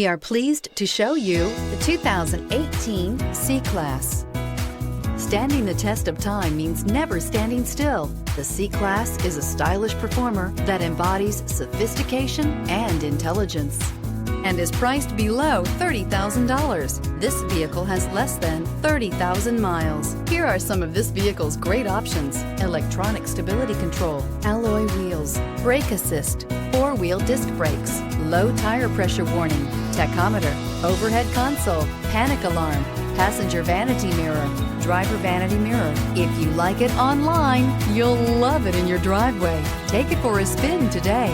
We are pleased to show you the 2018 C-Class. Standing the test of time means never standing still. The C-Class is a stylish performer that embodies sophistication and intelligence and is priced below $30,000. This vehicle has less than 30,000 miles. Here are some of this vehicle's great options: electronic stability control, alloy wheels, brake assist, four-wheel disc brakes, low tire pressure warning, tachometer, overhead console, panic alarm, passenger vanity mirror, driver vanity mirror. If you like it online, you'll love it in your driveway. Take it for a spin today.